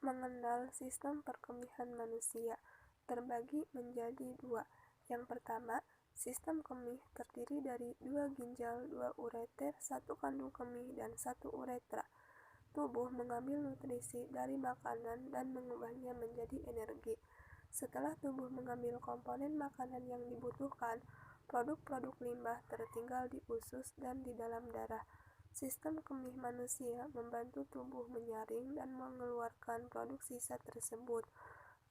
mengenal sistem perkemihan manusia terbagi menjadi dua. Yang pertama, sistem kemih terdiri dari 2 ginjal, 2 ureter, 1 kandung kemih, dan 1 uretra. Tubuh mengambil nutrisi dari makanan dan mengubahnya menjadi energi. Setelah tubuh mengambil komponen makanan yang dibutuhkan, produk-produk limbah tertinggal di usus dan di dalam darah. Sistem kemih manusia membantu tubuh menyaring dan mengeluarkan produk sisa tersebut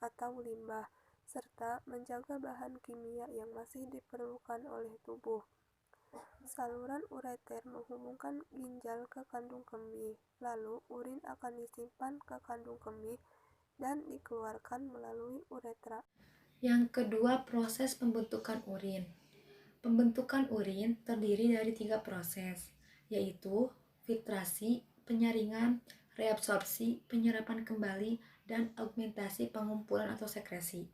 atau limbah, serta menjaga bahan kimia yang masih diperlukan oleh tubuh. Saluran ureter menghubungkan ginjal ke kandung kemih, lalu urin akan disimpan ke kandung kemih dan dikeluarkan melalui uretra. Yang kedua, proses pembentukan urin. Pembentukan urin terdiri dari 3 proses, yaitu filtrasi, penyaringan, reabsorpsi, penyerapan kembali, dan augmentasi pengumpulan atau sekresi.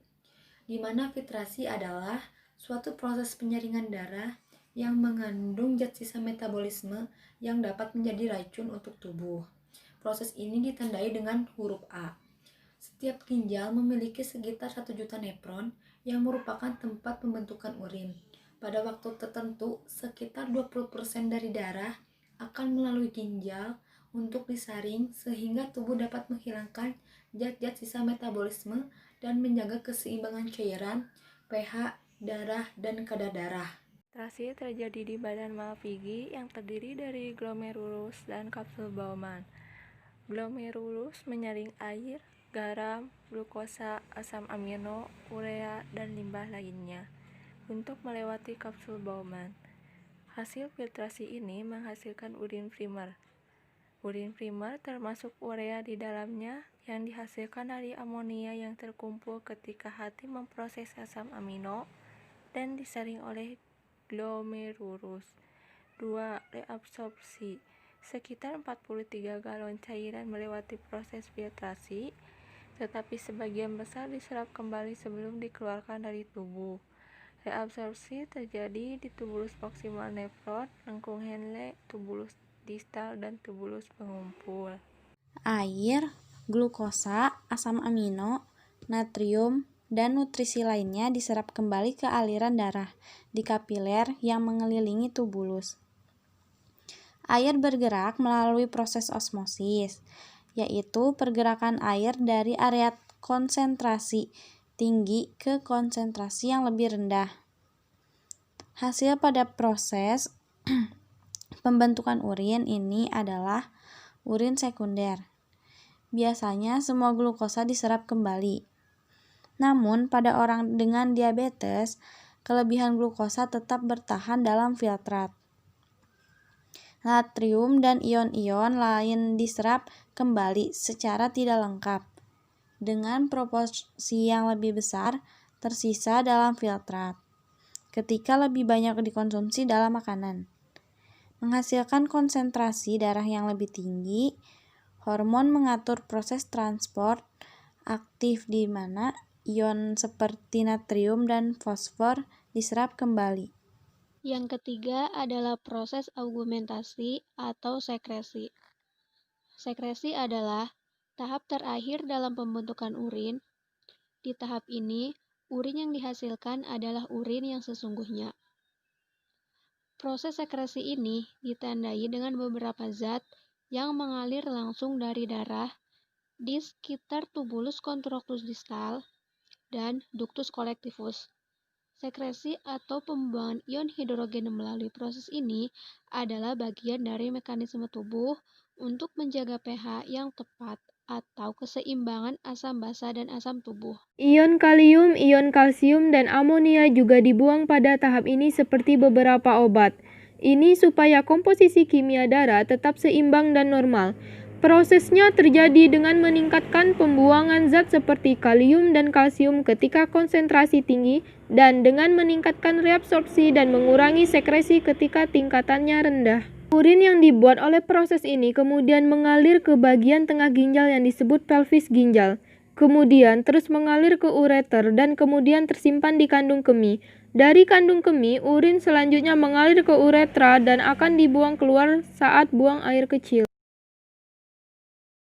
Di mana filtrasi adalah suatu proses penyaringan darah yang mengandung zat sisa metabolisme yang dapat menjadi racun untuk tubuh. Proses ini ditandai dengan huruf A. Setiap ginjal memiliki sekitar 1 juta nefron yang merupakan tempat pembentukan urin. Pada waktu tertentu, sekitar 20% dari darah akan melalui ginjal untuk disaring sehingga tubuh dapat menghilangkan zat-zat sisa metabolisme dan menjaga keseimbangan cairan, pH, darah, dan kadar darah. Filtrasi terjadi di badan Malpighi yang terdiri dari glomerulus dan kapsul Bowman. Glomerulus menyaring air, garam, glukosa, asam amino, urea, dan limbah lainnya untuk melewati kapsul Bowman. Hasil filtrasi ini menghasilkan urin primer. Urin primer termasuk urea di dalamnya yang dihasilkan dari amonia yang terkumpul ketika hati memproses asam amino dan disaring oleh glomerulus. 2. Reabsorpsi. Sekitar 43 galon cairan melewati proses filtrasi, tetapi sebagian besar diserap kembali sebelum dikeluarkan dari tubuh. Reabsorpsi terjadi di tubulus proksimal nefron, lengkung Henle, tubulus distal, dan tubulus pengumpul. Air, glukosa, asam amino, natrium, dan nutrisi lainnya diserap kembali ke aliran darah di kapiler yang mengelilingi tubulus. Air bergerak melalui proses osmosis, yaitu pergerakan air dari area konsentrasi tinggi ke konsentrasi yang lebih rendah. Hasil pada proses pembentukan urin ini adalah urin sekunder. Biasanya semua glukosa diserap kembali. Namun pada orang dengan diabetes, kelebihan glukosa tetap bertahan dalam filtrat. Natrium dan ion-ion lain diserap kembali secara tidak lengkap. Dengan proporsi yang lebih besar tersisa dalam filtrat ketika lebih banyak dikonsumsi dalam makanan, menghasilkan konsentrasi darah yang lebih tinggi. Hormon mengatur proses transport aktif di mana ion seperti natrium dan fosfor diserap kembali. Yang ketiga adalah proses augmentasi atau sekresi. Sekresi adalah tahap terakhir dalam pembentukan urin. Di tahap ini, urin yang dihasilkan adalah urin yang sesungguhnya. Proses sekresi ini ditandai dengan beberapa zat yang mengalir langsung dari darah di sekitar tubulus contractus distal dan ductus collectivus. Sekresi atau pembuangan ion hidrogen melalui proses ini adalah bagian dari mekanisme tubuh untuk menjaga pH yang tepat atau keseimbangan asam basa dan asam tubuh. Ion kalium, ion kalsium, dan amonia juga dibuang pada tahap ini seperti beberapa obat. Ini supaya komposisi kimia darah tetap seimbang dan normal. Prosesnya terjadi dengan meningkatkan pembuangan zat seperti kalium dan kalsium ketika konsentrasi tinggi dan dengan meningkatkan reabsorpsi dan mengurangi sekresi ketika tingkatannya rendah. Urin yang dibuat oleh proses ini kemudian mengalir ke bagian tengah ginjal yang disebut pelvis ginjal, kemudian terus mengalir ke ureter dan kemudian tersimpan di kandung kemih. Dari kandung kemih, urin selanjutnya mengalir ke uretra dan akan dibuang keluar saat buang air kecil.